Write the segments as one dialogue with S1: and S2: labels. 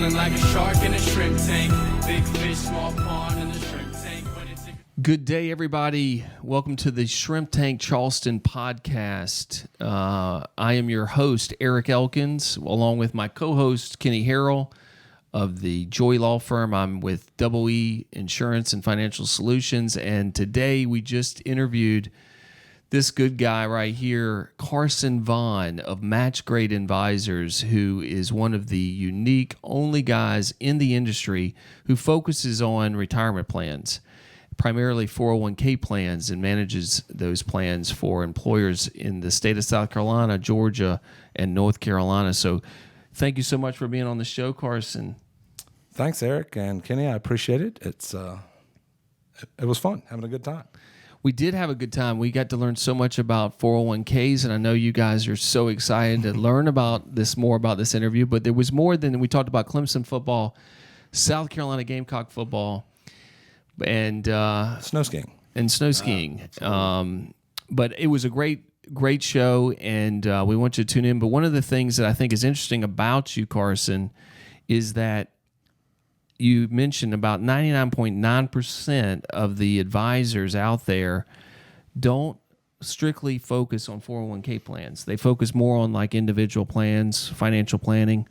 S1: feeling like a shark in a shrimp tank. Big fish, small pond in the shrimp tank.
S2: Good day, everybody. Welcome to the Shrimp Tank Charleston podcast. I am your host, Eric Elkins, along with my co-host, Kenny Harrell of the Joy Law Firm. I'm with EE Insurance and Financial Solutions, and today we just interviewed this good guy right here, Carson Vaughan of Match Grade Advisors, who is one of the unique, only guys in the industry who focuses on retirement plans, primarily 401k plans, and manages those plans for employers in the state of South Carolina, Georgia, and North Carolina. So thank you so much for being on the show, Carson.
S3: Thanks, Eric and Kenny. I appreciate it. It was fun, having a good time.
S2: We did have a good time. We got to learn so much about 401ks, and I know you guys are so excited to learn more about this interview, but there was more than we talked about Clemson football, South Carolina Gamecock football, and
S3: snow skiing.
S2: But it was a great show, and we want you to tune in. But one of the things that I think is interesting about you, Carson, is that you mentioned about 99.9% of the advisors out there don't strictly focus on 401k plans. They focus more on like individual plans, financial planning.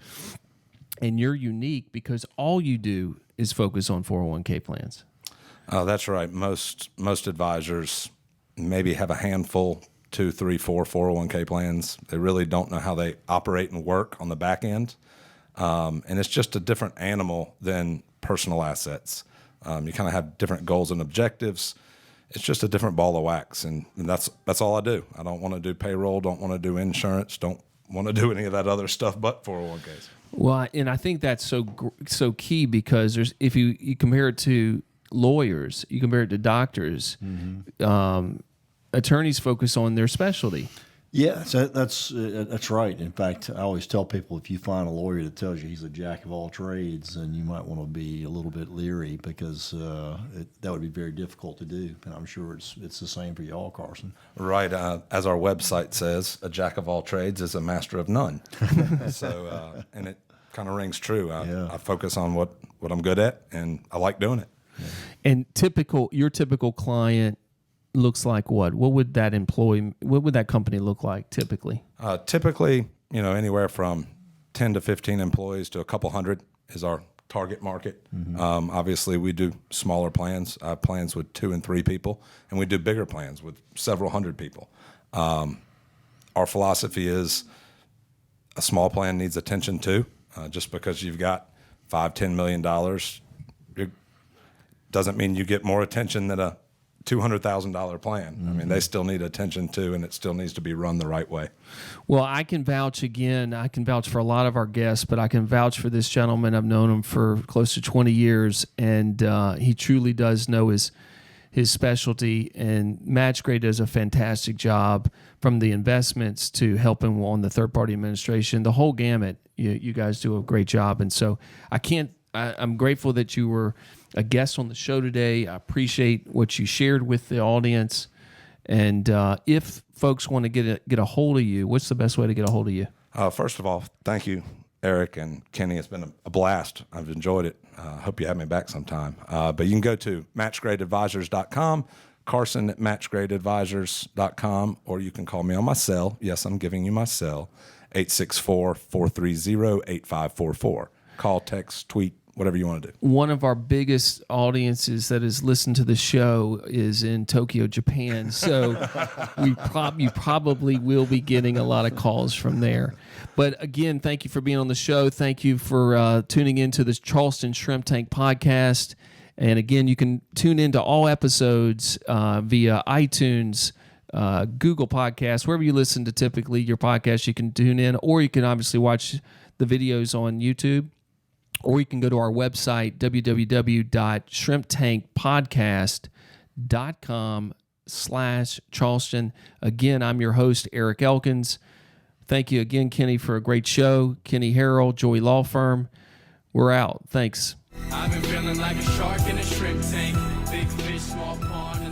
S2: And you're unique because all you do is focus on 401k plans.
S3: Oh, that's right. Most advisors maybe have a handful, 2, 3, 4 401k plans. They really don't know how they operate and work on the back end. And it's just a different animal than personal assets. You kind of have different goals and objectives. It's just a different ball of wax, and that's all I do. I don't want to do payroll, don't want to do insurance, don't want to do any of that other stuff but 401ks.
S2: Well, and I think that's so key because if you compare it to lawyers, you compare it to doctors, attorneys focus on their specialty.
S4: Yeah, so that's right. In fact, I always tell people if you find a lawyer that tells you he's a jack of all trades, then you might want to be a little bit leery because that would be very difficult to do. And I'm sure it's the same for y'all, Carson.
S3: Right. As our website says, a jack of all trades is a master of none. So, and it kind of rings true. I focus on what I'm good at, and I like doing it.
S2: Yeah. And your typical client looks like what? What would that company look like typically?
S3: Typically, anywhere from 10 to 15 employees to a couple hundred is our target market. Mm-hmm. Obviously, we do smaller plans. I have plans with 2 and 3 people, and we do bigger plans with several hundred people. Our philosophy is a small plan needs attention too. Just because you've got $5-10 million, it doesn't mean you get more attention than a $200,000 plan. Mm-hmm. I mean, they still need attention too, and it still needs to be run the right way.
S2: Well, I can vouch for a lot of our guests, but I can vouch for this gentleman. I've known him for close to 20 years, and he truly does know his specialty, and Match Grade does a fantastic job from the investments to helping on the third-party administration, the whole gamut. You guys do a great job, and so I'm grateful that you were a guest on the show today. I appreciate what you shared with the audience. And if folks want to get a hold of you, what's the best way to get a hold of you?
S3: First of all, thank you, Eric and Kenny. It's been a blast. I've enjoyed it. Hope you have me back sometime. But you can go to matchgradeadvisors.com, Carson at matchgradeadvisors.com, or you can call me on my cell. Yes, I'm giving you my cell, 864-430-8544. Call, text, tweet, whatever you want to do.
S2: One of our biggest audiences that has listened to the show is in Tokyo, Japan. So you probably will be getting a lot of calls from there. But again, thank you for being on the show. Thank you for tuning into this Charleston Shrimp Tank podcast. And again, you can tune into all episodes via iTunes, Google Podcasts, wherever you listen to typically your podcast, you can tune in, or you can obviously watch the videos on YouTube. Or you can go to our website, www.shrimptankpodcast.com/Charleston. Again, I'm your host, Eric Elkins. Thank you again, Kenny, for a great show. Kenny Harrell, Joy Law Firm. We're out. Thanks.
S1: I've been feeling like a shark in a shrimp tank. Big fish, small pond.